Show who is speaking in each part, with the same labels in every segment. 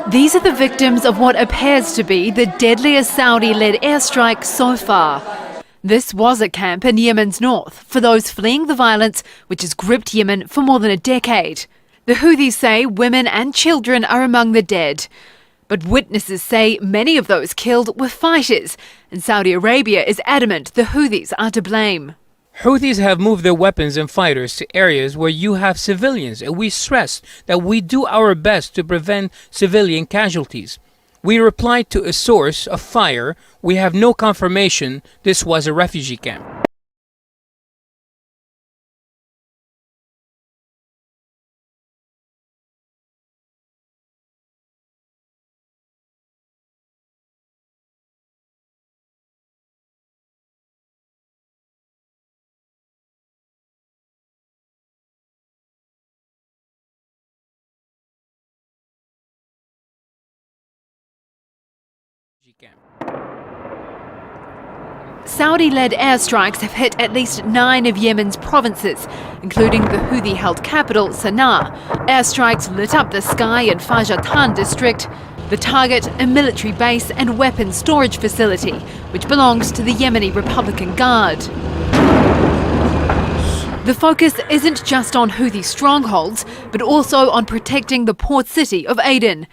Speaker 1: These are the victims of what appears to be the deadliest Saudi-led airstrike so far. This was a camp in Yemen's north for those fleeing the violence which has gripped Yemen for more than a decade. The Houthis say women and children are among the dead. But witnesses say many of those killed were fighters, and Saudi Arabia is adamant the Houthis are to blame.
Speaker 2: Houthis have moved their weapons and fighters to areas where you have civilians, and we stress that we do our best to prevent civilian casualties. We replied to a source of fire, we have no confirmation this was a refugee camp.
Speaker 1: Saudi-led airstrikes have hit at least 9 of Yemen's provinces, including the Houthi-held capital, Sana'a. Airstrikes lit up the sky in Fajatan district. The target, a military base and weapons storage facility, which belongs to the Yemeni Republican Guard. The focus isn't just on Houthi strongholds, but also on protecting the port city of Aden.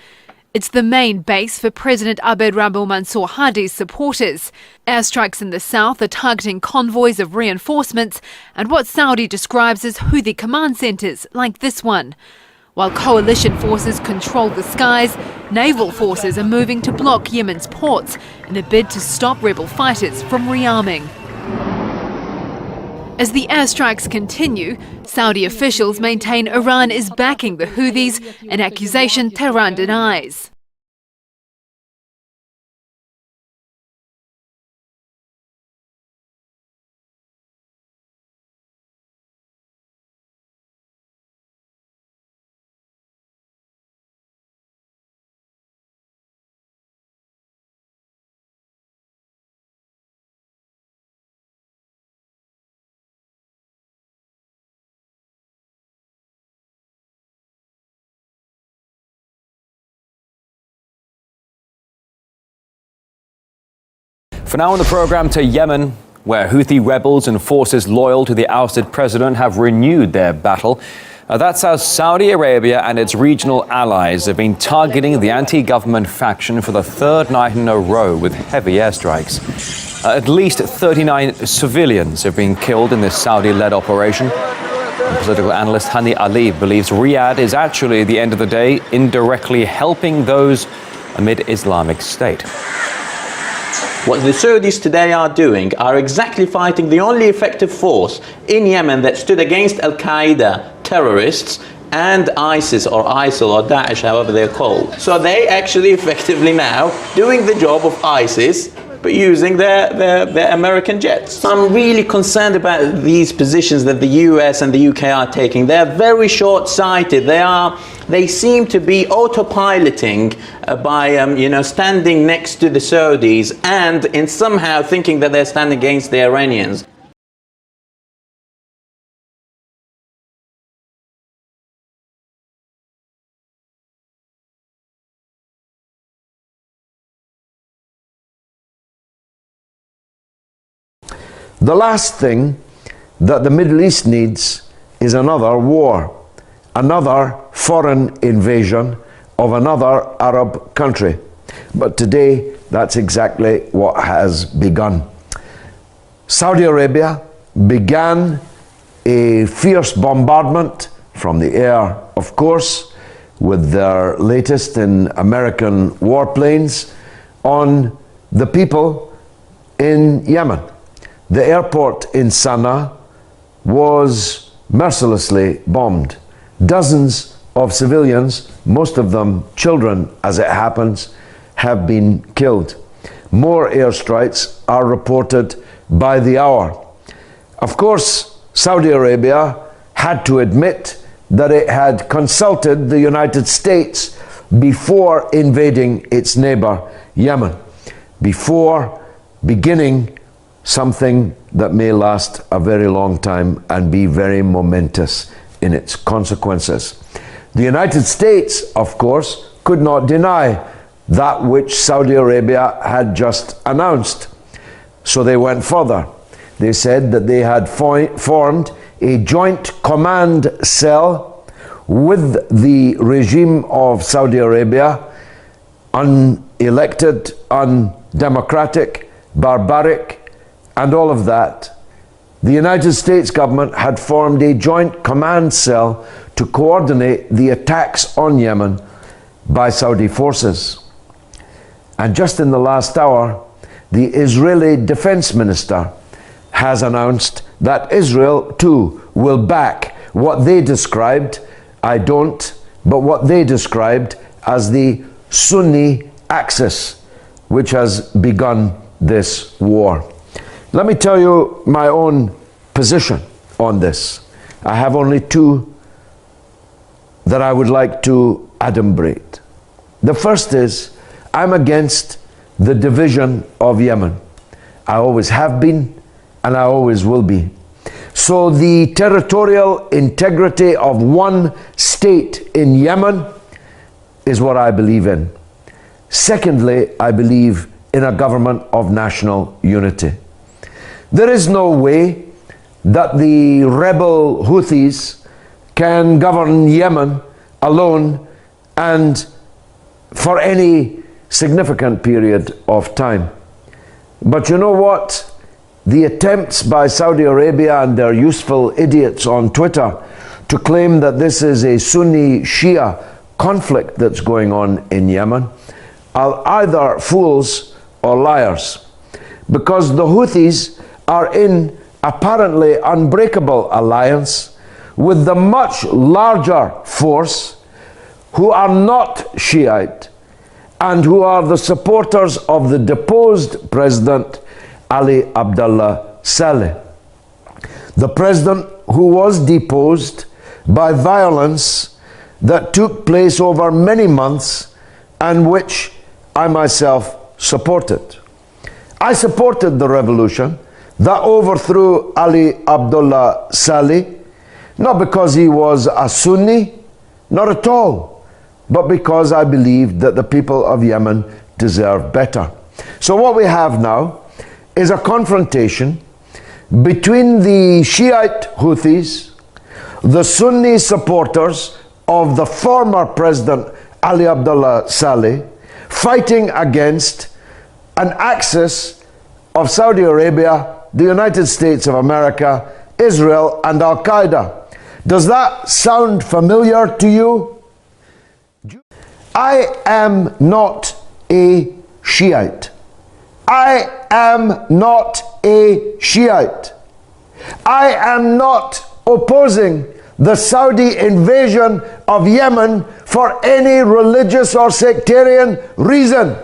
Speaker 1: It's the main base for President Abd Rabbu Mansour Hadi's supporters. Airstrikes in the south are targeting convoys of reinforcements and what Saudi describes as Houthi command centres, like this one. While coalition forces control the skies, naval forces are moving to block Yemen's ports in a bid to stop rebel fighters from rearming. As the airstrikes continue, Saudi officials maintain Iran is backing the Houthis, an accusation Tehran denies.
Speaker 3: For now on the programme, to Yemen, where Houthi rebels and forces loyal to the ousted president have renewed their battle. That's as Saudi Arabia and its regional allies have been targeting the anti-government faction for the third night in a row with heavy airstrikes. At least 39 civilians have been killed in this Saudi-led operation. And political analyst Hani Ali believes Riyadh is actually, at the end of the day, indirectly helping those amid Islamic State.
Speaker 4: What the Saudis today are doing are exactly fighting the only effective force in Yemen that stood against Al-Qaeda terrorists and ISIS or ISIL or Daesh, however they're called. So they actually effectively now doing the job of ISIS, but using their American jets. I'm really concerned about these positions that the US and the UK are taking. They're very short-sighted. They seem to be autopiloting by standing next to the Saudis and in somehow thinking that they're standing against the Iranians.
Speaker 5: The last thing that the Middle East needs is another war, another foreign invasion of another Arab country. But today, that's exactly what has begun. Saudi Arabia began a fierce bombardment from the air, of course, with their latest in American warplanes on the people in Yemen. The airport in Sana'a was mercilessly bombed. Dozens of civilians, most of them children as it happens, have been killed. More airstrikes are reported by the hour. Of course, Saudi Arabia had to admit that it had consulted the United States before invading its neighbor, Yemen, before beginning something that may last a very long time and be very momentous in its consequences. The United States, of course, could not deny that which Saudi Arabia had just announced. So they went further. They said that they had formed a joint command cell with the regime of Saudi Arabia, unelected, undemocratic, barbaric, and all of that. The United States government had formed a joint command cell to coordinate the attacks on Yemen by Saudi forces. And just in the last hour, the Israeli defense minister has announced that Israel too will back what they described, I don't, but what they described as the Sunni axis, which has begun this war. Let me tell you my own position on this. I have only two that I would like to adumbrate. The first is, I'm against the division of Yemen. I always have been, and I always will be. So the territorial integrity of one state in Yemen is what I believe in. Secondly, I believe in a government of national unity. There is no way that the rebel Houthis can govern Yemen alone and for any significant period of time. But you know what? The attempts by Saudi Arabia and their useful idiots on Twitter to claim that this is a Sunni-Shia conflict that's going on in Yemen are either fools or liars, because the Houthis are in apparently unbreakable alliance with the much larger force who are not Shiite and who are the supporters of the deposed president Ali Abdullah Saleh, the president who was deposed by violence that took place over many months and which I myself supported. I supported the revolution that overthrew Ali Abdullah Saleh, not because he was a Sunni, not at all, but because I believed that the people of Yemen deserve better. So what we have now is a confrontation between the Shiite Houthis, the Sunni supporters of the former president Ali Abdullah Saleh, fighting against an axis of Saudi Arabia, the United States of America, Israel, and Al-Qaeda. Does that sound familiar to you? I am not a Shiite. I am not a Shiite. I am not opposing the Saudi invasion of Yemen for any religious or sectarian reason.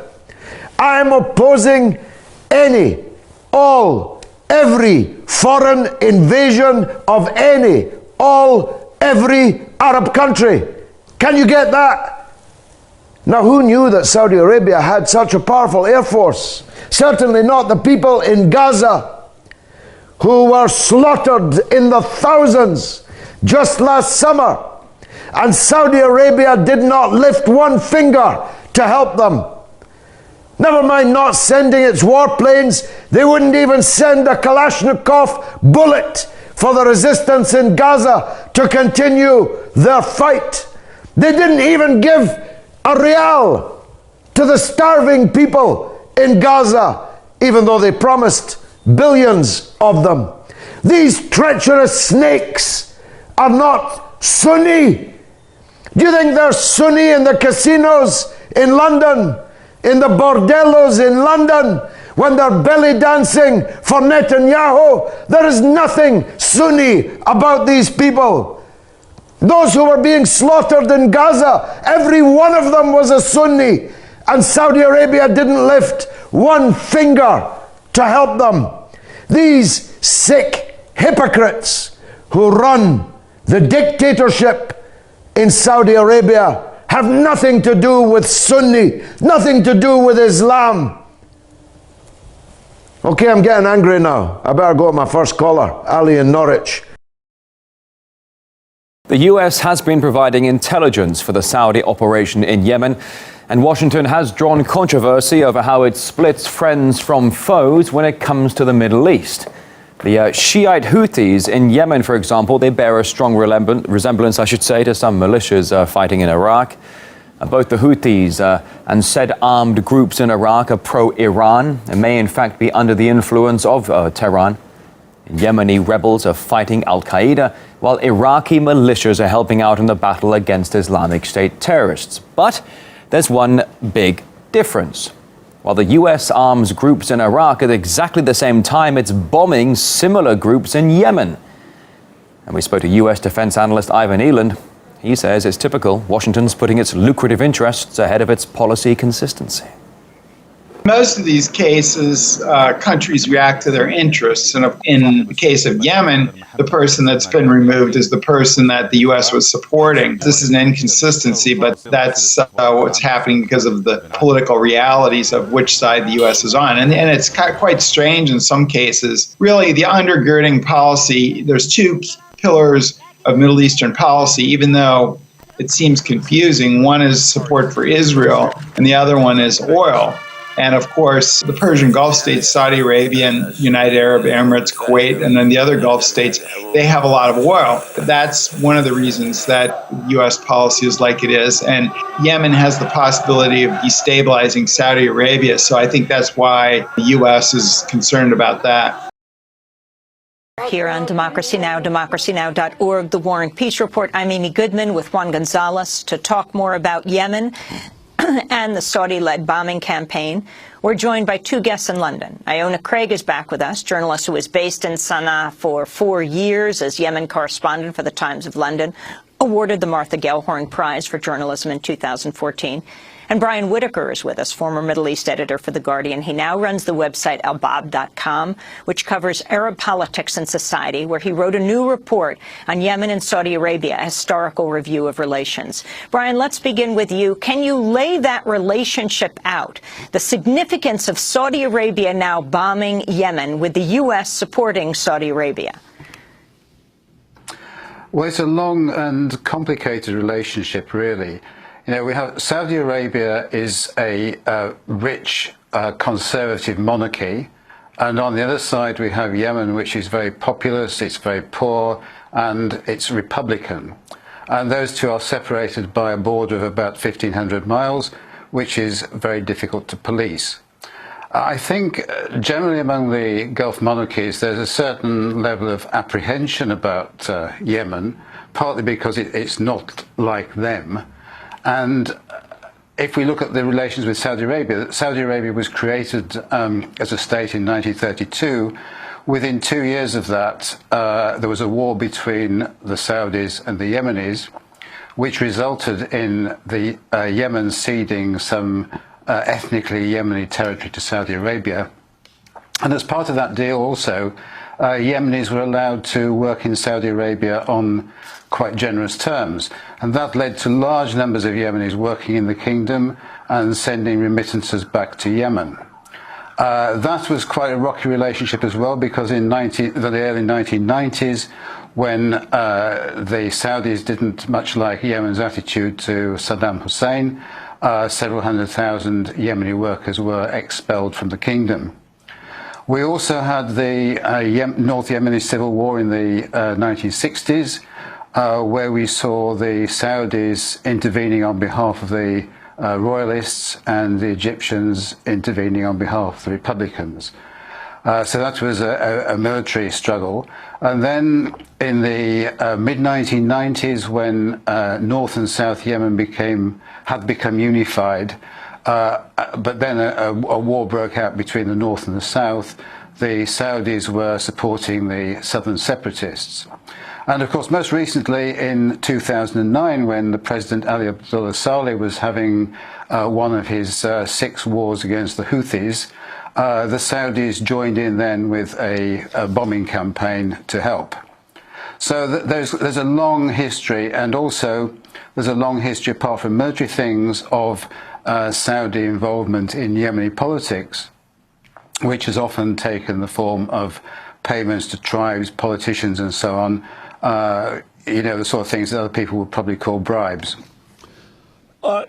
Speaker 5: I am opposing any, all, every foreign invasion of any, all, every Arab country. Can you get that? Now, who knew that Saudi Arabia had such a powerful air force? Certainly not the people in Gaza, who were slaughtered in the thousands just last summer. And Saudi Arabia did not lift one finger to help them. Never mind not sending its warplanes, they wouldn't even send a Kalashnikov bullet for the resistance in Gaza to continue their fight. They didn't even give a rial to the starving people in Gaza, even though they promised billions of them. These treacherous snakes are not Sunni. Do you think they're Sunni in the casinos in London, in the bordellos in London, when they're belly dancing for Netanyahu? There is nothing Sunni about these people. Those who were being slaughtered in Gaza, every one of them was a Sunni, and Saudi Arabia didn't lift one finger to help them. These sick hypocrites who run the dictatorship in Saudi Arabia have nothing to do with Sunni, nothing to do with Islam. Okay, I'm getting angry now. I better go to my first caller, Ali in Norwich.
Speaker 3: The US has been providing intelligence for the Saudi operation in Yemen, and Washington has drawn controversy over how it splits friends from foes when it comes to the Middle East. The Shiite Houthis in Yemen, for example, they bear a strong resemblance, I should say, to some militias fighting in Iraq. Both the Houthis and said armed groups in Iraq are pro-Iran and may in fact be under the influence of Tehran. Yemeni rebels are fighting al-Qaeda, while Iraqi militias are helping out in the battle against Islamic State terrorists. But there's one big difference. While the US arms groups in Iraq at exactly the same time, it's bombing similar groups in Yemen. And we spoke to US defense analyst Ivan Eland. He says it's typical. Washington's putting its lucrative interests ahead of its policy consistency.
Speaker 6: Most of these cases, countries react to their interests. And in the case of Yemen, the person that's been removed is the person that the U.S. was supporting. This is an inconsistency, but that's what's happening because of the political realities of which side the U.S. is on. And it's quite strange in some cases. Really, the undergirding policy, there's two pillars of Middle Eastern policy, even though it seems confusing. One is support for Israel, and the other one is oil. And of course, the Persian Gulf states, Saudi Arabia and United Arab Emirates, Kuwait, and then the other Gulf states, they have a lot of oil. That's one of the reasons that U.S. policy is like it is. And Yemen has the possibility of destabilizing Saudi Arabia. So I think that's why the U.S. is concerned about that.
Speaker 7: Here on Democracy Now!, democracynow.org, The War and Peace Report. I'm Amy Goodman with Juan Gonzalez to talk more about Yemen and the Saudi-led bombing campaign. We're joined by two guests in London. Iona Craig is back with us, journalist who was based in Sana'a for 4 years as Yemen correspondent for the Times of London, awarded the Martha Gellhorn Prize for Journalism in 2014. And Brian Whitaker is with us, former Middle East editor for The Guardian. He now runs the website albab.com, which covers Arab politics and society, where he wrote a new report on Yemen and Saudi Arabia, a historical review of relations. Brian, let's begin with you. Can you lay that relationship out, the significance of Saudi Arabia now bombing Yemen with the U.S. supporting Saudi Arabia?
Speaker 8: Well, it's a long and complicated relationship, really. You know, we have Saudi Arabia is a rich conservative monarchy, and on the other side we have Yemen, which is very populous, it's very poor, and it's republican. And those two are separated by a border of about 1,500 miles, which is very difficult to police. I think generally among the Gulf monarchies there's a certain level of apprehension about Yemen, partly because it's not like them. And if we look at the relations with Saudi Arabia was created as a state in 1932. Within 2 years of that, there was a war between the Saudis and the Yemenis, which resulted in the Yemen ceding some ethnically Yemeni territory to Saudi Arabia. And as part of that deal also, Yemenis were allowed to work in Saudi Arabia on quite generous terms, and that led to large numbers of Yemenis working in the kingdom and sending remittances back to Yemen. That was quite a rocky relationship as well, because in the early 1990s, when the Saudis didn't much like Yemen's attitude to Saddam Hussein, several 100,000 Yemeni workers were expelled from the kingdom. We also had the North Yemeni civil war in the 1960s, where we saw the Saudis intervening on behalf of the royalists and the Egyptians intervening on behalf of the republicans. So that was a military struggle. And then in the mid-1990s, when North and South Yemen had become unified, but then a war broke out between the North and the South, the Saudis were supporting the southern separatists. And of course, most recently in 2009, when the President Ali Abdullah Saleh was having one of his 6 wars against the Houthis, the Saudis joined in then with a bombing campaign to help. So there's a long history, and also there's a long history, apart from military things, of Saudi involvement in Yemeni politics, which has often taken the form of payments to tribes, politicians and so on, the sort of things that other people would probably call bribes.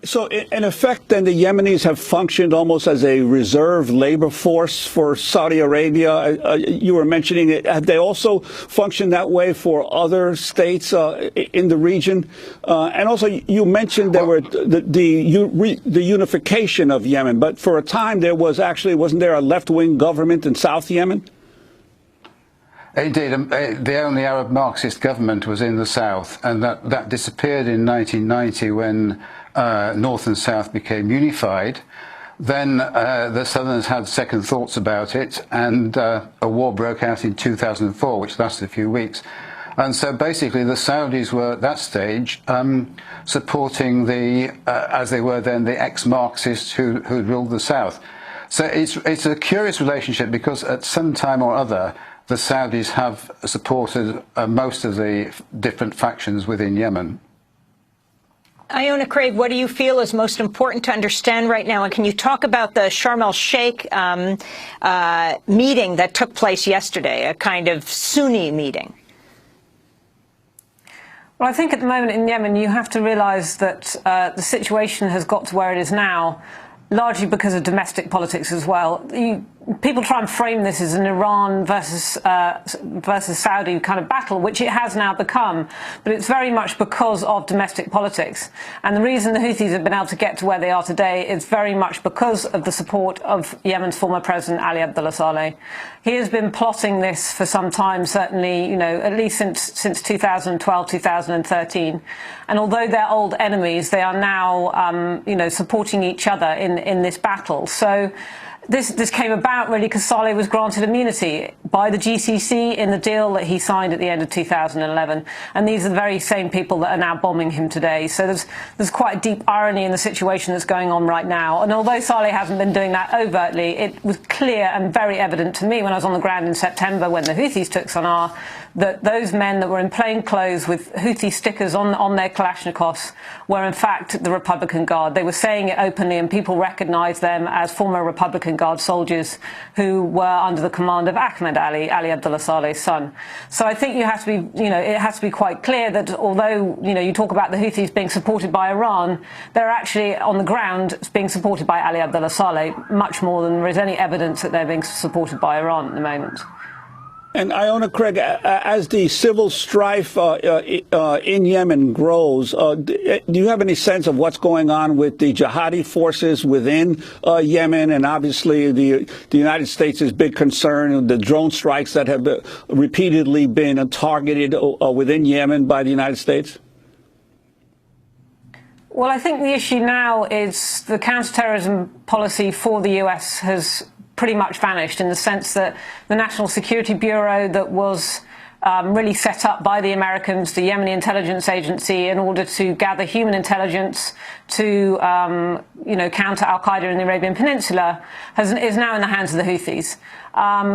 Speaker 9: So in effect, then, the Yemenis have functioned almost as a reserve labor force for Saudi Arabia. You were mentioning it. Have they also functioned that way for other states in the region? And also, you mentioned there were the unification of Yemen, but for a time there wasn't there a left-wing government in South Yemen?
Speaker 8: Indeed, the only Arab Marxist government was in the south, and that disappeared in 1990 when North and South became unified. Then the Southerners had second thoughts about it, and a war broke out in 2004, which lasted a few weeks. And so basically the Saudis were at that stage supporting as they were then, the ex-Marxists who ruled the South. So it's a curious relationship, because at some time or other, the Saudis have supported most of the different factions within Yemen.
Speaker 7: Iona Craig, what do you feel is most important to understand right now? And can you talk about the Sharm el-Sheikh meeting that took place yesterday, a kind of Sunni meeting?
Speaker 10: Well, I think at the moment in Yemen, you have to realize that the situation has got to where it is now, largely because of domestic politics as well. People try and frame this as an Iran versus Saudi kind of battle, which it has now become, but it's very much because of domestic politics. And the reason the Houthis have been able to get to where they are today is very much because of the support of Yemen's former president, Ali Abdullah Saleh. He has been plotting this for some time, certainly, at least since 2012, 2013. And although they're old enemies, they are now, supporting each other in this battle. So this came about really because Saleh was granted immunity by the GCC in the deal that he signed at the end of 2011. And these are the very same people that are now bombing him today. So there's quite a deep irony in the situation that's going on right now. And although Saleh hasn't been doing that overtly, it was clear and very evident to me when I was on the ground in September when the Houthis took Sana'a, that those men that were in plain clothes with Houthi stickers on their Kalashnikovs were in fact the Republican Guard. They were saying it openly, and people recognized them as former Republican Guard soldiers who were under the command of Ahmed Ali Abdullah Saleh's son. So I think you have to be, it has to be quite clear that although, you talk about the Houthis being supported by Iran, they're actually on the ground being supported by Ali Abdullah Saleh much more than there is any evidence that they're being supported by Iran at the moment.
Speaker 9: And Iona Craig, as the civil strife in Yemen grows, do you have any sense of what's going on with the jihadi forces within Yemen? And obviously the United States' big concern, the drone strikes that have repeatedly been targeted within Yemen by the United States?
Speaker 10: Well, I think the issue now is the counterterrorism policy for the US has pretty much vanished, in the sense that the National Security Bureau that was really set up by the Americans, the Yemeni intelligence agency, in order to gather human intelligence to, counter al-Qaeda in the Arabian Peninsula, is now in the hands of the Houthis.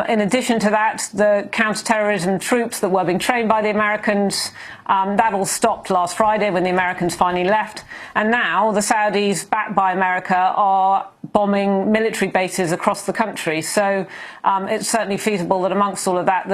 Speaker 10: In addition to that, the counter-terrorism troops that were being trained by the Americans, that all stopped last Friday when the Americans finally left. And now the Saudis, backed by America, are bombing military bases across the country. So it's certainly feasible that amongst all of that,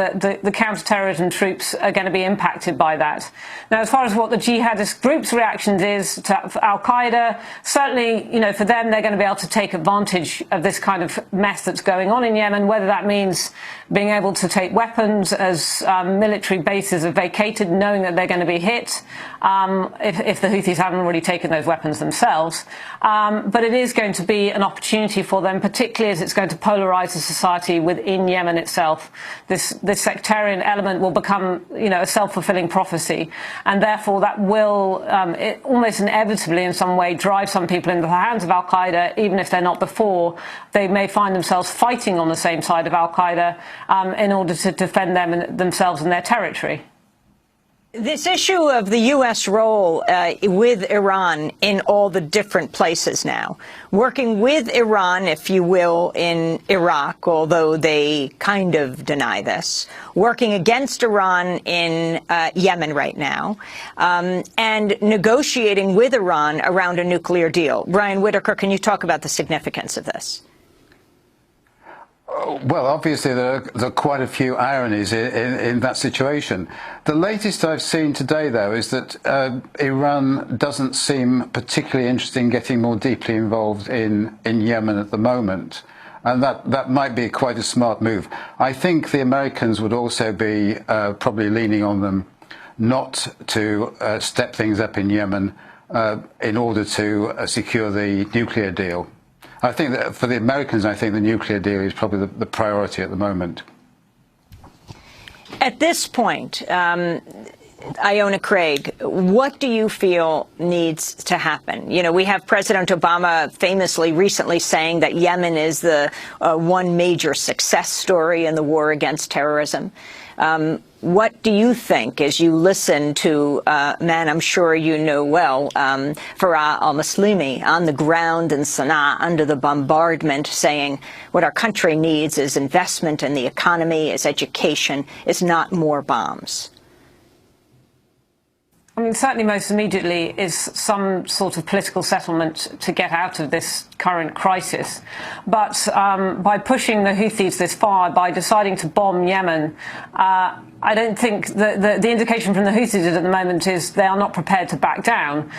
Speaker 10: the counter-terrorism troops are going to be impacted by that. Now, as far as what the jihadist group's reactions is to al-Qaeda, certainly, for them, they're going to be able to take advantage of this kind of mess that's going on in Yemen, whether that means being able to take weapons as military bases are vacated, knowing that they're going to be hit, if the Houthis haven't already taken those weapons themselves. But it is going to be an opportunity for them, particularly as it's going to polarize the society within Yemen itself. This sectarian element will become, a self-fulfilling prophecy, and therefore that will almost inevitably in some way drive some people into the hands of al-Qaeda, even if they're not before. They may find themselves fighting on the same side of al-Qaeda in order to defend themselves and their territory.
Speaker 7: This issue of the U.S. role with Iran in all the different places now, working with Iran, if you will, in Iraq, although they kind of deny this, working against Iran in Yemen right now, and negotiating with Iran around a nuclear deal. Brian Whitaker, can you talk about the significance of this?
Speaker 8: Well, obviously there are quite a few ironies in that situation. The latest I've seen today, though, is that Iran doesn't seem particularly interested in getting more deeply involved in Yemen at the moment. And that might be quite a smart move. I think the Americans would also be probably leaning on them not to step things up in Yemen in order to secure the nuclear deal. I think that for the Americans, I think the nuclear deal is probably the priority at the moment.
Speaker 7: At this point, Iona Craig, what do you feel needs to happen? You know, we have President Obama famously recently saying that Yemen is the one major success story in the war against terrorism. What do you think as you listen to a man I'm sure you know well, Farah al-Muslimi, on the ground in Sana'a under the bombardment, saying what our country needs is investment in the economy, is education, is not more bombs?
Speaker 10: I mean, certainly most immediately is some sort of political settlement to get out of this current crisis. But by pushing the Houthis this far, by deciding to bomb Yemen, I don't think the indication from the Houthis at the moment is they are not prepared to back down,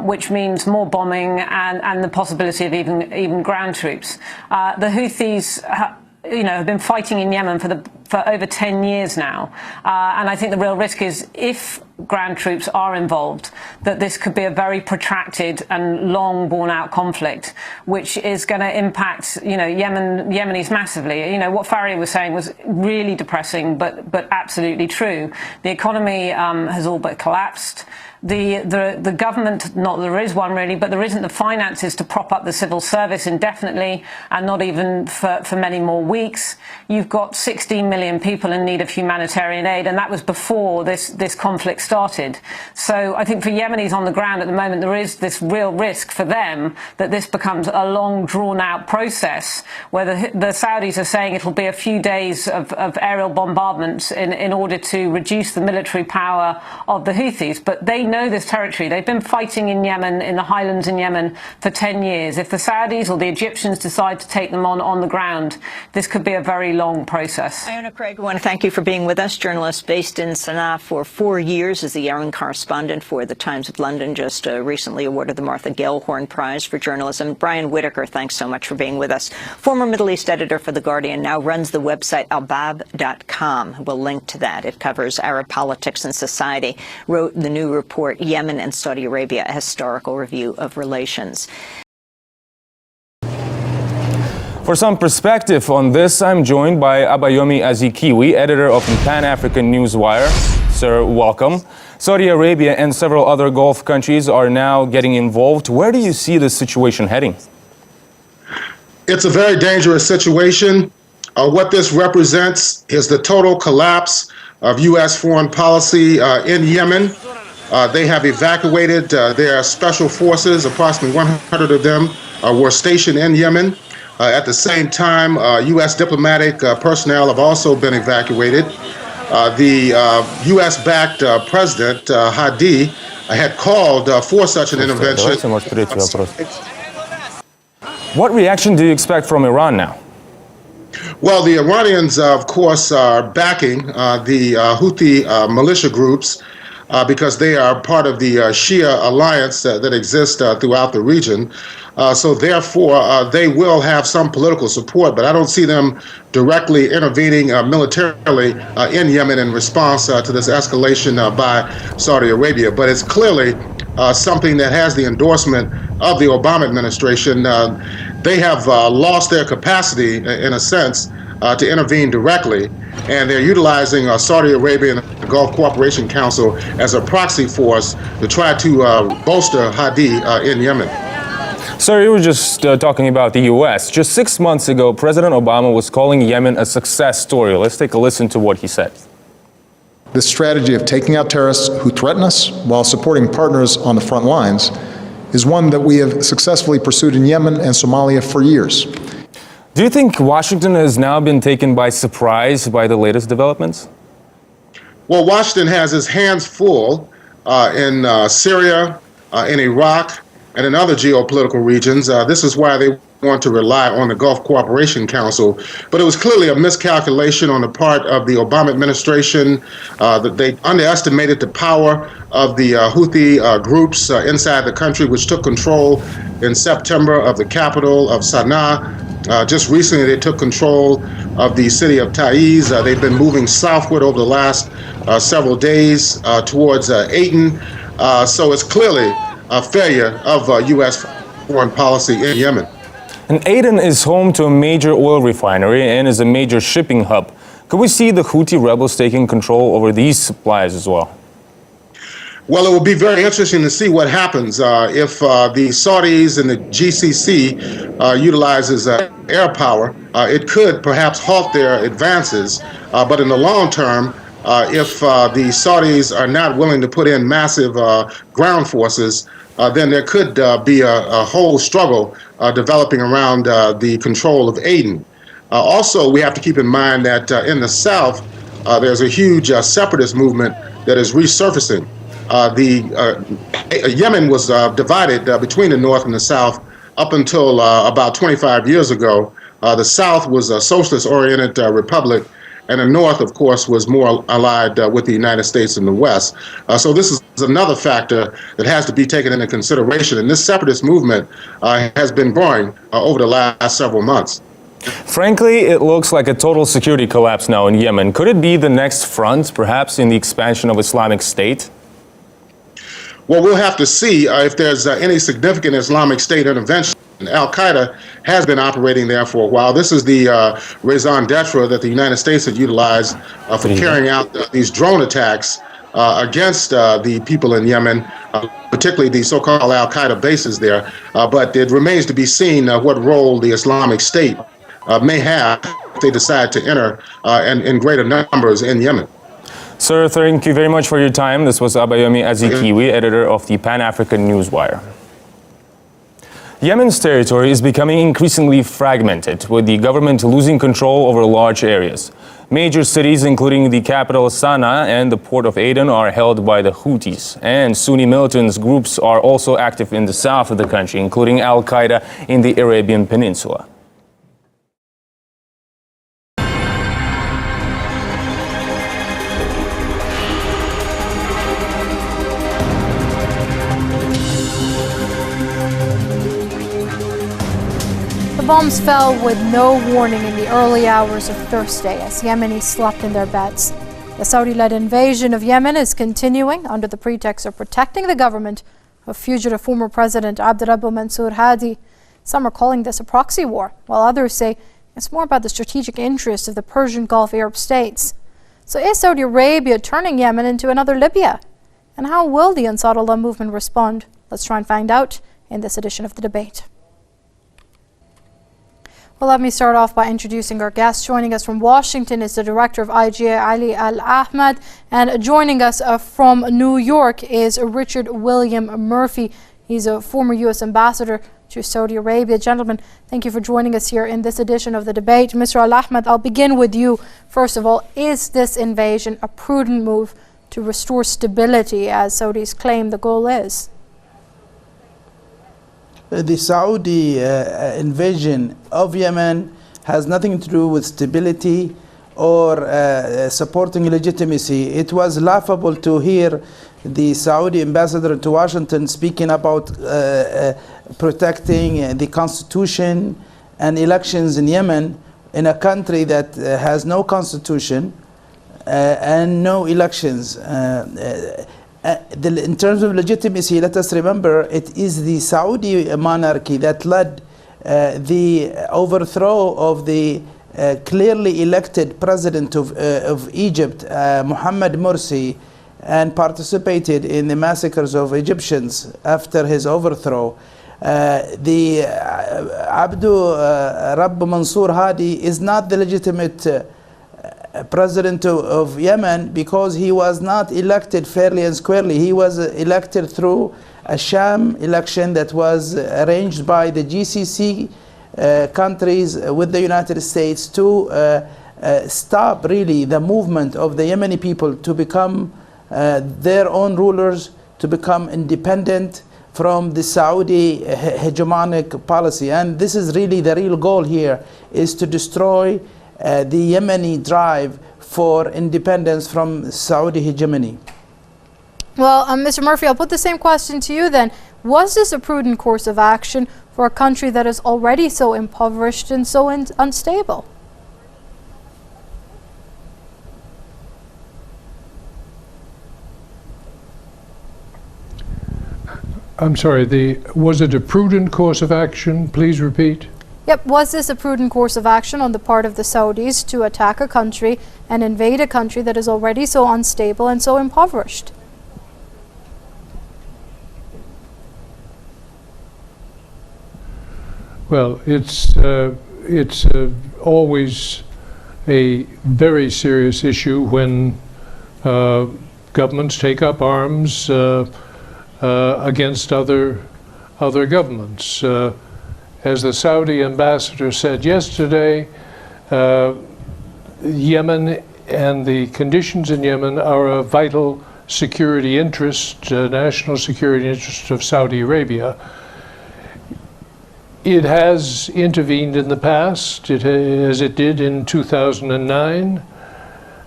Speaker 10: which means more bombing and the possibility of even ground troops. The Houthis have been fighting in Yemen for over 10 years now. And I think the real risk is if ground troops are involved, that this could be a very protracted and long borne-out conflict, which is going to impact, Yemenis massively. What Faria was saying was really depressing, but absolutely true. The economy has all but collapsed. The government, not that there is one really, but there isn't the finances to prop up the civil service indefinitely, and not even for many more weeks. You've got 16 million people in need of humanitarian aid, and that was before this conflict started. So I think for Yemenis on the ground at the moment, there is this real risk for them that this becomes a long, drawn-out process where the Saudis are saying it'll be a few days of aerial bombardments in order to reduce the military power of the Houthis. But they know this territory. They've been fighting in Yemen, in the highlands in Yemen, for 10 years. If the Saudis or the Egyptians decide to take them on the ground, this could be a very long process.
Speaker 7: Iona Craig, I want to thank you for being with us. Journalist based in Sana'a for 4 years as the Yemen correspondent for the Times of London, just recently awarded the Martha Gellhorn Prize for Journalism. Brian Whitaker, thanks so much for being with us. Former Middle East editor for The Guardian, now runs the website albab.com. We'll link to that. It covers Arab politics and society. Wrote the new report, Yemen and Saudi Arabia, a historical review of relations.
Speaker 11: For some perspective on this, I'm joined by Abayomi Azikiwe, editor of Pan-African Newswire. Sir, welcome. Saudi Arabia and several other Gulf countries are now getting involved. Where do you see this situation heading?
Speaker 12: It's a very dangerous situation. What this represents is the total collapse of U.S. foreign policy in Yemen. They have evacuated their special forces. Approximately 100 of them were stationed in Yemen. At the same time, U.S. diplomatic personnel have also been evacuated. The U.S.-backed President Hadi had called for such an intervention.
Speaker 11: What reaction do you expect from Iran now?
Speaker 12: Well, the Iranians, of course, are backing the Houthi militia groups because they are part of the Shia alliance that exists throughout the region. So therefore, they will have some political support, but I don't see them directly intervening militarily in Yemen in response to this escalation by Saudi Arabia. But it's clearly something that has the endorsement of the Obama administration. They have lost their capacity, in a sense, to intervene directly, and they're utilizing Saudi Arabia and the Gulf Cooperation Council as a proxy force to try to bolster Hadi in Yemen.
Speaker 11: Sir, you were just talking about the U.S. Just 6 months ago, President Obama was calling Yemen a success story. Let's take a listen to what he said.
Speaker 13: This strategy of taking out terrorists who threaten us while supporting partners on the front lines is one that we have successfully pursued in Yemen and Somalia for years.
Speaker 11: Do you think Washington has now been taken by surprise by the latest developments?
Speaker 12: Well, Washington has his hands full in Syria, in Iraq, and in other geopolitical regions. This is why they want to rely on the Gulf Cooperation Council. But it was clearly a miscalculation on the part of the Obama administration that they underestimated the power of the Houthi groups inside the country, which took control in September of the capital of Sana'a. Just recently, they took control of the city of Taiz. They've been moving southward over the last several days towards Aden. So it's clearly a failure of U.S. foreign policy in Yemen.
Speaker 11: And Aden is home to a major oil refinery and is a major shipping hub. Could we see the Houthi rebels taking control over these supplies as well?
Speaker 12: Well, it will be very interesting to see what happens if the Saudis and the GCC utilizes air power. It could perhaps halt their advances, but in the long term, if the Saudis are not willing to put in massive ground forces, then there could be a whole struggle developing around the control of Aden. Also, we have to keep in mind that in the south, there's a huge separatist movement that is resurfacing. Yemen was divided between the north and the south up until about 25 years ago. The south was a socialist-oriented republic, and the north, of course, was more allied with the United States and the West. So this is another factor that has to be taken into consideration. And this separatist movement has been growing over the last several months.
Speaker 11: Frankly, it looks like a total security collapse now in Yemen. Could it be the next front, perhaps in the expansion of Islamic State?
Speaker 12: Well, we'll have to see if there's any significant Islamic State intervention. Al-Qaeda has been operating there for a while. This is the raison d'etre that the United States had utilized for carrying out these drone attacks against the people in Yemen, particularly the so-called Al-Qaeda bases there. But it remains to be seen what role the Islamic State may have if they decide to enter in greater numbers in Yemen.
Speaker 11: Sir, thank you very much for your time. This was Abayomi Azikiwe, editor of the Pan-African Newswire. Yemen's territory is becoming increasingly fragmented, with the government losing control over large areas. Major cities, including the capital Sana'a and the port of Aden, are held by the Houthis. And Sunni militant groups are also active in the south of the country, including Al-Qaeda in the Arabian Peninsula.
Speaker 14: The bombs fell with no warning in the early hours of Thursday as Yemenis slept in their beds. The Saudi-led invasion of Yemen is continuing under the pretext of protecting the government of fugitive former President Abdurrabbu Mansour Hadi. Some are calling this a proxy war, while others say it's more about the strategic interests of the Persian Gulf Arab states. So is Saudi Arabia turning Yemen into another Libya? And how will the Ansar Allah movement respond? Let's try and find out in this edition of The Debate. Well, let me start off by introducing our guest. Joining us from Washington is the director of IGA, Ali Al-Ahmad, and joining us from New York is Richard William Murphy. He's a former U.S. ambassador to Saudi Arabia. Gentlemen, thank you for joining us here in this edition of The Debate. Mr. Al-Ahmad, I'll begin with you. First of all, is this invasion a prudent move to restore stability, as Saudis claim the goal is?
Speaker 15: The Saudi invasion of Yemen has nothing to do with stability or supporting legitimacy. It was laughable to hear the Saudi ambassador to Washington speaking about protecting the constitution and elections in Yemen, in a country that has no constitution and no elections. In terms of legitimacy, let us remember it is the Saudi monarchy that led the overthrow of the clearly elected president of Egypt, Mohammed Morsi, and participated in the massacres of Egyptians after his overthrow. The Abdurrabbu Mansour Hadi is not the legitimate president of Yemen because he was not elected fairly and squarely. He was elected through a sham election that was arranged by the GCC countries with the United States to stop really the movement of the Yemeni people to become their own rulers, to become independent from the Saudi hegemonic policy. And this is really the real goal here, is to destroy the Yemeni drive for independence from Saudi hegemony.
Speaker 14: Well, Mr. Murphy, I'll put the same question to you then. Was this a prudent course of action for a country that is already so impoverished and so unstable?
Speaker 16: I'm sorry, was it a prudent course of action? Please repeat.
Speaker 14: Yep, was this a prudent course of action on the part of the Saudis to attack a country and invade a country that is already so unstable and so impoverished?
Speaker 16: Well, it's always a very serious issue when governments take up arms against other governments. As the Saudi ambassador said yesterday, Yemen and the conditions in Yemen are a vital security interest, national security interest of Saudi Arabia. It has intervened in the past, as it did in 2009,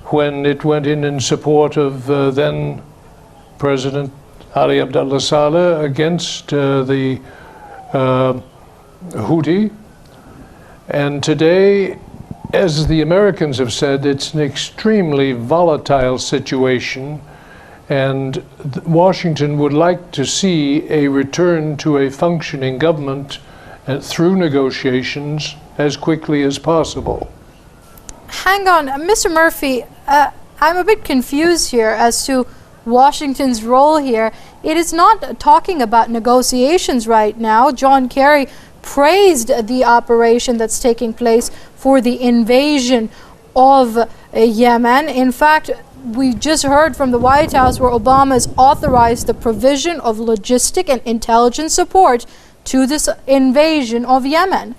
Speaker 16: when it went in support of then President Ali Abdullah Saleh against the Houthi. And today, as the Americans have said, it's an extremely volatile situation, and Washington would like to see a return to a functioning government through negotiations as quickly as possible.
Speaker 14: Hang on, Mr. Murphy, I'm a bit confused here as to Washington's role here. It is not talking about negotiations right now. John Kerry praised the operation that's taking place for the invasion of Yemen. In fact, we just heard from the White House where Obama has authorized the provision of logistic and intelligence support to this invasion of Yemen.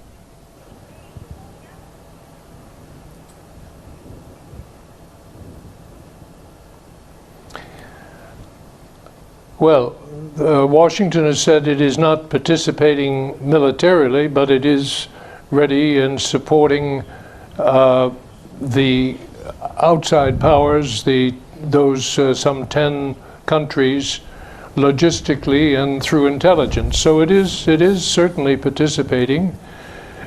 Speaker 16: Well, Washington has said it is not participating militarily, but it is ready and supporting the outside powers, those some 10 countries, logistically and through intelligence. So it is certainly participating,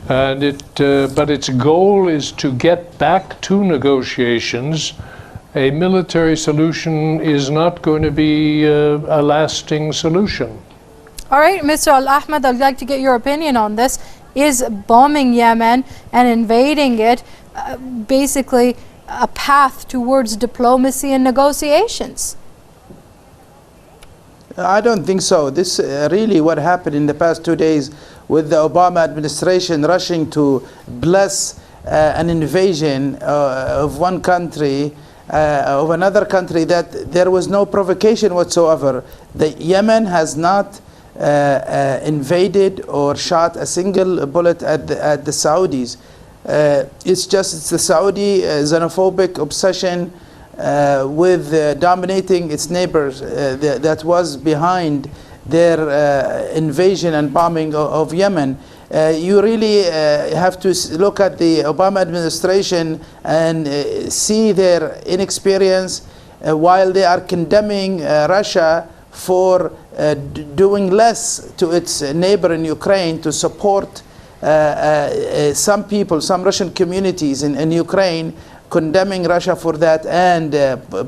Speaker 16: and but its goal is to get back to negotiations. A military solution is not going to be a lasting solution.
Speaker 14: All right, Mr. Al-Ahmed, I'd like to get your opinion on this. Is bombing Yemen and invading it basically a path towards diplomacy and negotiations?
Speaker 15: I don't think so. This really what happened in the past 2 days with the Obama administration rushing to bless an invasion of one country, of another country, that there was no provocation whatsoever. The Yemen has not invaded or shot a single bullet at the Saudis. It's the Saudi xenophobic obsession with dominating its neighbors that was behind their invasion and bombing of Yemen. You really have to look at the Obama administration and see their inexperience while they are condemning Russia for doing less to its neighbor in Ukraine to support some people, some Russian communities in Ukraine, condemning Russia for that and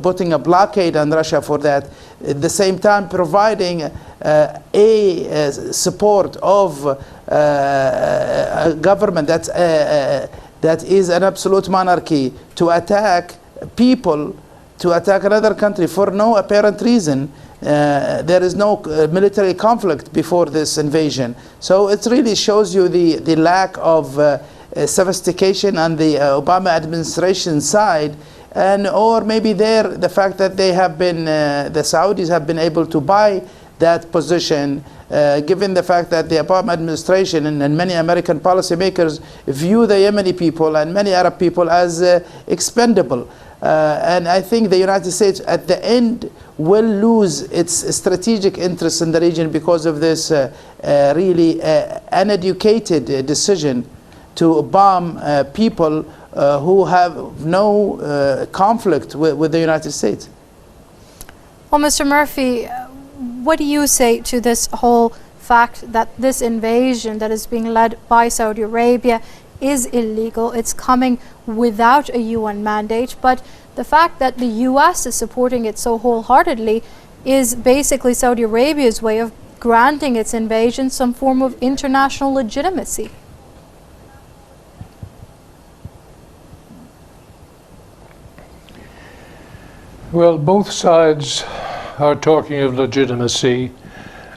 Speaker 15: putting a blockade on Russia for that. At the same time, providing a support of a government that is an absolute monarchy to attack people, to attack another country for no apparent reason. There is no military conflict before this invasion. So it really shows you the lack of sophistication on the Obama administration side, and or maybe the fact that they have been the Saudis have been able to buy that position, given the fact that the Obama administration and many American policymakers view the Yemeni people and many Arab people as expendable. And I think the United States at the end will lose its strategic interests in the region because of this really uneducated decision to bomb people who have no conflict with the United States.
Speaker 14: Well, Mr. Murphy, what do you say to this whole fact that this invasion that is being led by Saudi Arabia is illegal? It's coming without a UN mandate, but the fact that the US is supporting it so wholeheartedly is basically Saudi Arabia's way of granting its invasion some form of international legitimacy.
Speaker 16: Well, both sides are talking of legitimacy.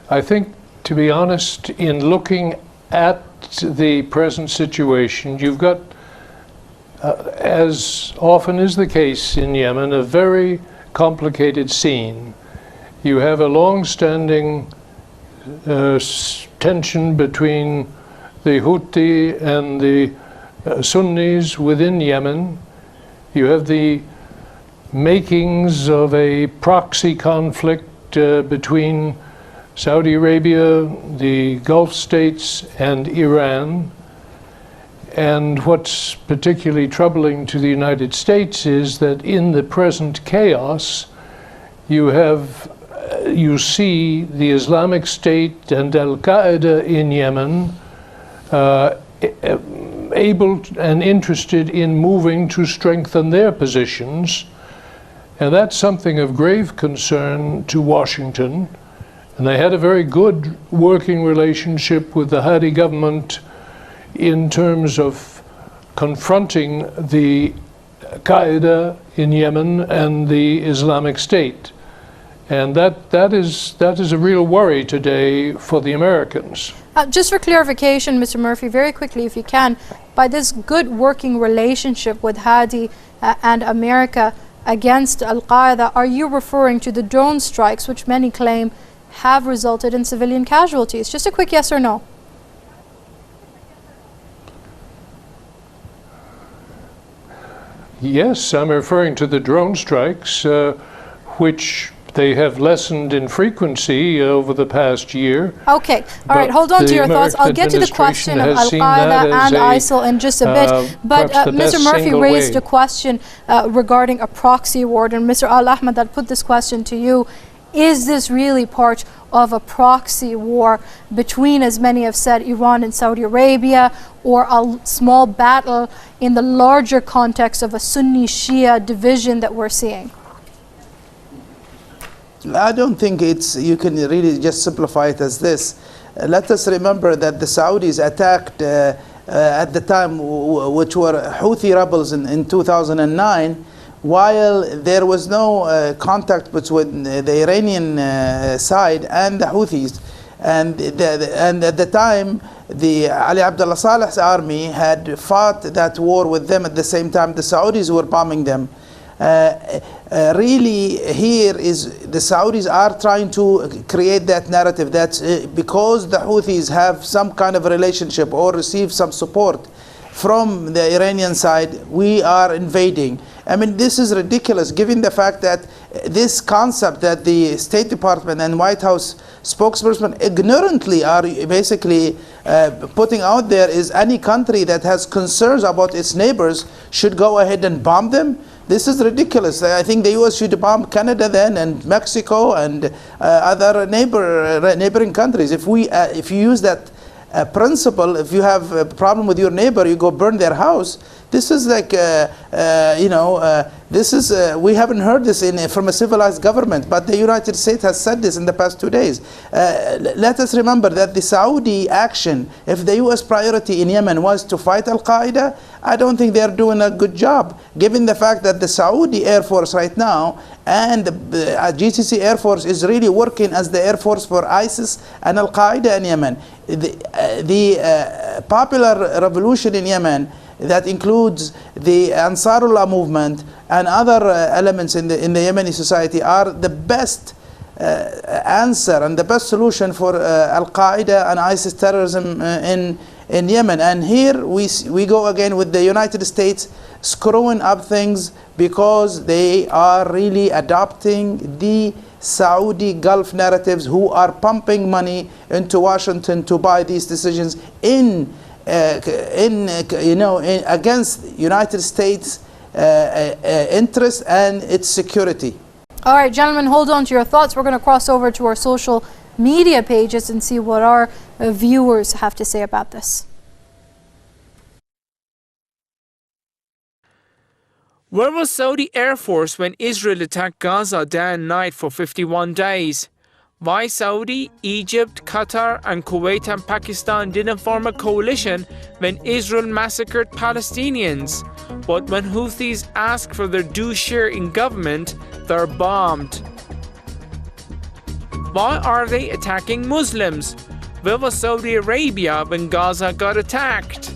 Speaker 16: I think, to be honest, in looking at the present situation, you've got, as often is the case in Yemen, a very complicated scene. You have a long-standing tension between the Houthi and the Sunnis within Yemen. You have the makings of a proxy conflict between Saudi Arabia, the Gulf states, and Iran. And what's particularly troubling to the United States is that in the present chaos, you see the Islamic State and Al-Qaeda in Yemen able and interested in moving to strengthen their positions. And that's something of grave concern to Washington. And they had a very good working relationship with the Hadi government in terms of confronting the Qaeda in Yemen and the Islamic State. And that is a real worry today for the Americans.
Speaker 14: Just for clarification, Mr. Murphy, very quickly if you can, by this good working relationship with Hadi and America against Al-Qaeda, are you referring to the drone strikes which many claim have resulted in civilian casualties? Just a quick yes or no.
Speaker 16: Yes, I'm referring to the drone strikes, which they have lessened in frequency over the past year.
Speaker 14: Okay, all right, hold on to your thoughts. I'll get to the question of Al-Qaeda and ISIL in just a bit. But Mr. Murphy raised a question regarding a proxy war. And Mr. Al-Ahmad, I'll put this question to you. Is this really part of a proxy war between, as many have said, Iran and Saudi Arabia, or a small battle in the larger context of a Sunni-Shia division that we're seeing?
Speaker 15: I don't think you can really just simplify it as this. Let us remember that the Saudis attacked at the time, which were Houthi rebels in 2009, while there was no contact between the Iranian side and the Houthis. And at the time, the Ali Abdullah Saleh's army had fought that war with them at the same time the Saudis were bombing them. Really, here is the Saudis are trying to create that narrative that because the Houthis have some kind of relationship or receive some support from the Iranian side, we are invading. I mean, this is ridiculous given the fact that this concept that the State Department and White House spokesperson ignorantly are basically putting out there is any country that has concerns about its neighbors should go ahead and bomb them. This is ridiculous. I think the U.S. should bomb Canada then, and Mexico, and other neighboring countries. If you use that principle, if you have a problem with your neighbor, you go burn their house. This is like, we haven't heard this from a civilized government, but the United States has said this in the past 2 days. Let us remember that the Saudi action, if the U.S. priority in Yemen was to fight Al-Qaeda, I don't think they're doing a good job, given the fact that the Saudi Air Force right now and the GCC Air Force is really working as the Air Force for ISIS and Al-Qaeda in Yemen. The popular revolution in Yemen that includes the Ansarullah movement and other elements in the Yemeni society are the best answer and the best solution for Al-Qaeda and ISIS terrorism in Yemen. And here we go again with the United States screwing up things because they are really adopting the Saudi Gulf narratives, who are pumping money into Washington to buy these decisions against United States interests and its security.
Speaker 14: All right, gentlemen, hold on to your thoughts. We're going to cross over to our social media pages and see what our viewers have to say about this.
Speaker 17: Where was Saudi Air Force when Israel attacked Gaza day and night for 51 days? Why Saudi, Egypt, Qatar and Kuwait and Pakistan didn't form a coalition when Israel massacred Palestinians? But when Houthis ask for their due share in government, they're bombed. Why are they attacking Muslims? Where was Saudi Arabia when Gaza got attacked?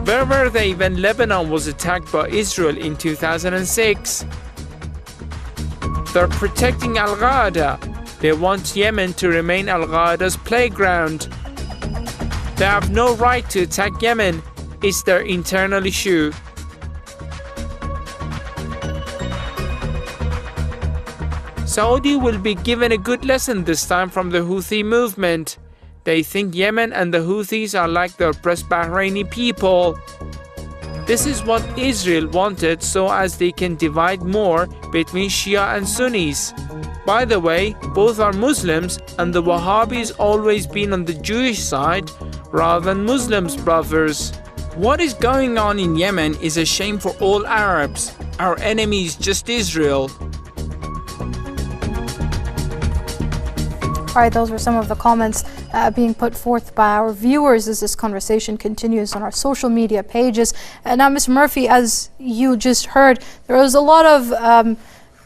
Speaker 17: Where were they when Lebanon was attacked by Israel in 2006? They're protecting Al-Qaeda. They want Yemen to remain Al-Qaeda's playground. They have no right to attack Yemen. It's their internal issue. Saudi will be given a good lesson this time from the Houthi movement. They think Yemen and the Houthis are like the oppressed Bahraini people. This is what Israel wanted so as they can divide more between Shia and Sunnis. By the way, both are Muslims and the Wahhabis always been on the Jewish side rather than Muslims, brothers. What is going on in Yemen is a shame for all Arabs. Our enemy is just Israel.
Speaker 14: All right, those were some of the comments being put forth by our viewers as this conversation continues on our social media pages. Now, Ms. Murphy, as you just heard, there was a lot of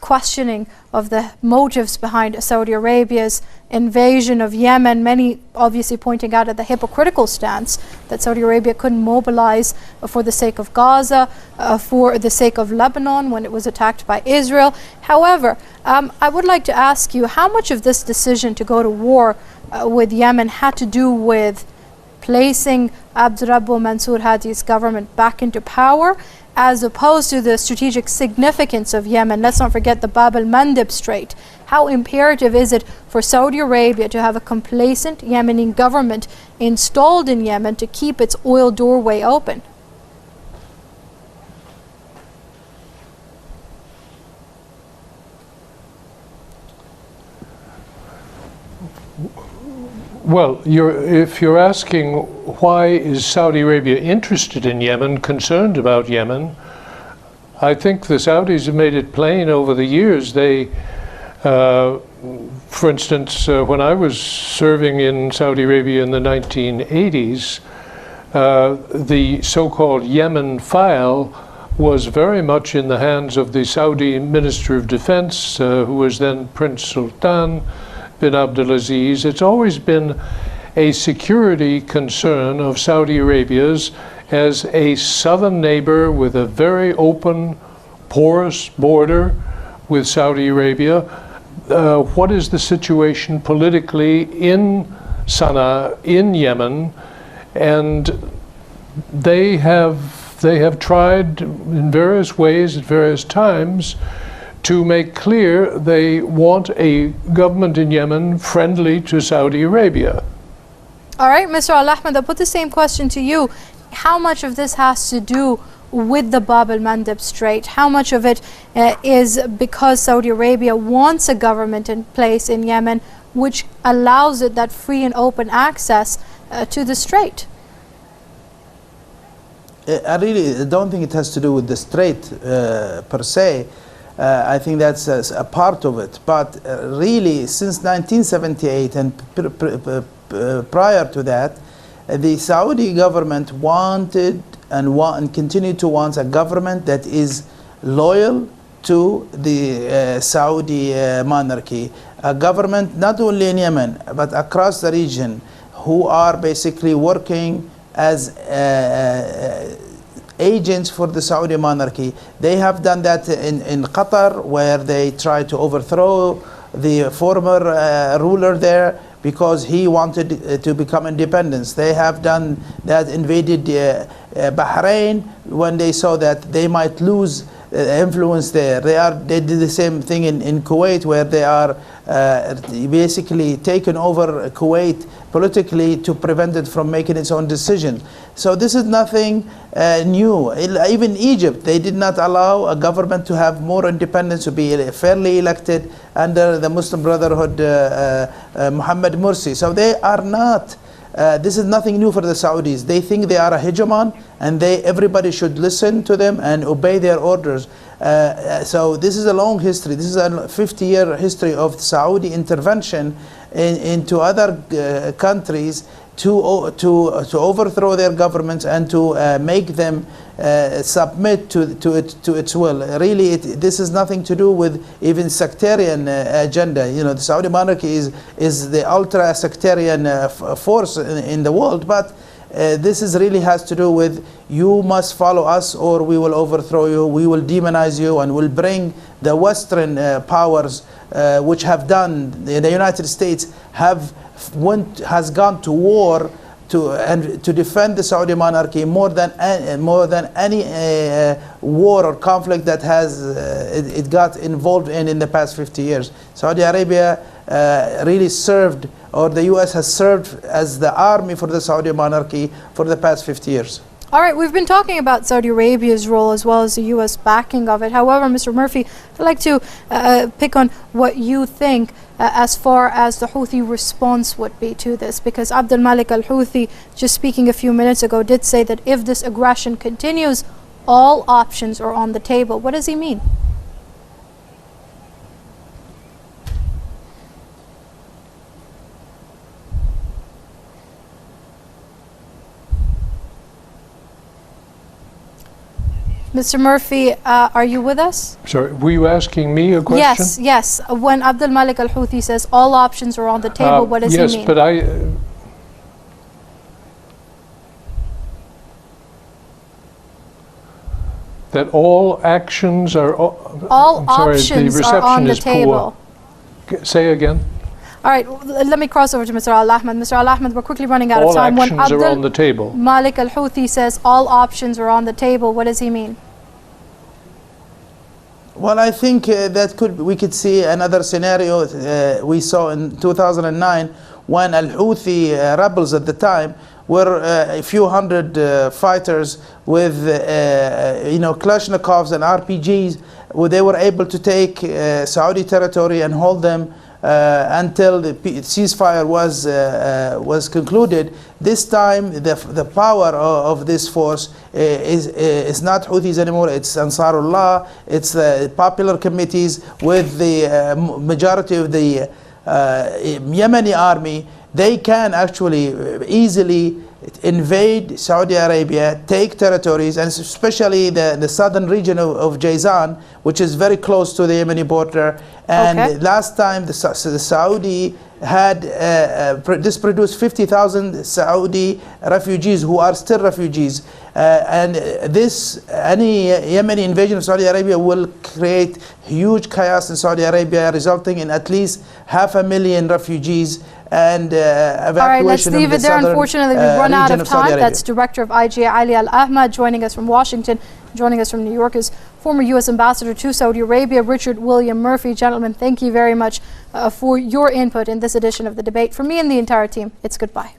Speaker 14: questioning of the motives behind Saudi Arabia's invasion of Yemen, many obviously pointing out at the hypocritical stance that Saudi Arabia couldn't mobilize for the sake of Gaza, for the sake of Lebanon when it was attacked by Israel. However, I would like to ask you, how much of this decision to go to war with Yemen had to do with placing Abdurrabbu Mansour Hadi's government back into power, as opposed to the strategic significance of Yemen? Let's not forget the Bab al-Mandeb Strait. How imperative is it for Saudi Arabia to have a complacent Yemeni government installed in Yemen to keep its oil doorway open?
Speaker 16: Well, if you're asking why is Saudi Arabia interested in Yemen, concerned about Yemen, I think the Saudis have made it plain over the years. They, for instance, when I was serving in Saudi Arabia in the 1980s, the so-called Yemen file was very much in the hands of the Saudi Minister of Defense, who was then Prince Sultan bin Abdulaziz. It's always been a security concern of Saudi Arabia's as a southern neighbor with a very open, porous border with Saudi Arabia. What is the situation politically in Sana'a, in Yemen? And they have tried in various ways at various times to make clear they want a government in Yemen friendly to Saudi Arabia.
Speaker 14: All right, Mr. Al-Ahmed, I'll put the same question to you. How much of this has to do with the Bab al-Mandeb Strait? How much of it is because Saudi Arabia wants a government in place in Yemen which allows it that free and open access to the strait?
Speaker 15: I really don't think it has to do with the strait per se. I think that's a part of it. But really, since 1978 and prior to that, the Saudi government wanted and continued to want a government that is loyal to the Saudi monarchy. A government not only in Yemen, but across the region, who are basically working as agents for the Saudi monarchy. They have done that in Qatar, where they tried to overthrow the former ruler there because he wanted to become independence. They have done that, invaded Bahrain when they saw that they might lose influence there. They did the same thing in Kuwait, where they are basically taken over Kuwait politically to prevent it from making its own decision. So this is nothing new. Even Egypt, they did not allow a government to have more independence, to be fairly elected under the Muslim Brotherhood, Mohammed Morsi. So they are not, this is nothing new for the Saudis. They think they are a hegemon, and everybody should listen to them and obey their orders. So this is a long history. This is a 50-year history of Saudi intervention into other countries to overthrow their governments and to make them submit to its will. Really, this is nothing to do with even sectarian agenda. You know, the Saudi monarchy is the ultra sectarian force in the world, but this really has to do with, you must follow us or we will overthrow you, we will demonize you, and will bring the Western powers, which have done, the United States has gone to war to defend the Saudi monarchy more than any war or conflict that it got involved in the past 50 years. Saudi Arabia really served, or the US has served as the army for the Saudi monarchy for the past 50 years.
Speaker 14: All right, we've been talking about Saudi Arabia's role as well as the U.S. backing of it. However, Mr. Murphy, I'd like to pick on what you think as far as the Houthi response would be to this, because Abdul Malik al-Houthi, just speaking a few minutes ago, did say that if this aggression continues, all options are on the table. What does he mean? Mr. Murphy, are you with us?
Speaker 16: Sorry, were you asking me a question?
Speaker 14: Yes. When Abdul Malik al-Houthi says all options are on the table, what does he mean?
Speaker 16: Yes, but that all actions are...
Speaker 14: all options are on the table.
Speaker 16: Say again.
Speaker 14: All right, let me cross over to Mr. Al-Ahmad. Mr. Al-Ahmad, we're quickly running out of time.
Speaker 16: All actions are on the table.
Speaker 14: Malik al-Houthi says all options are on the table, what does he mean?
Speaker 15: Well, I think we could see another scenario we saw in 2009 when al-Houthi rebels at the time were a few hundred fighters with Kalashnikovs and RPGs, where they were able to take Saudi territory and hold them until the ceasefire was concluded. This time, the power of this force is not Houthis anymore. It's Ansarullah. It's the popular committees with the majority of the Yemeni army. They can actually easily invade Saudi Arabia, take territories, and especially the southern region of Jazan, which is very close to the Yemeni border. And last time the Saudi had this produced 50,000 Saudi refugees who are still refugees. And any Yemeni invasion of Saudi Arabia will create huge chaos in Saudi Arabia, resulting in at least 500,000 refugees and evacuation.
Speaker 14: All right, let's leave it there. Unfortunately, we've run out of time. That's Director of IGA Ali Al-Ahmad joining us from Washington. Joining us from New York is former U.S. Ambassador to Saudi Arabia, Richard William Murphy. Gentlemen, thank you very much for your input in this edition of the debate. From me and the entire team, it's goodbye.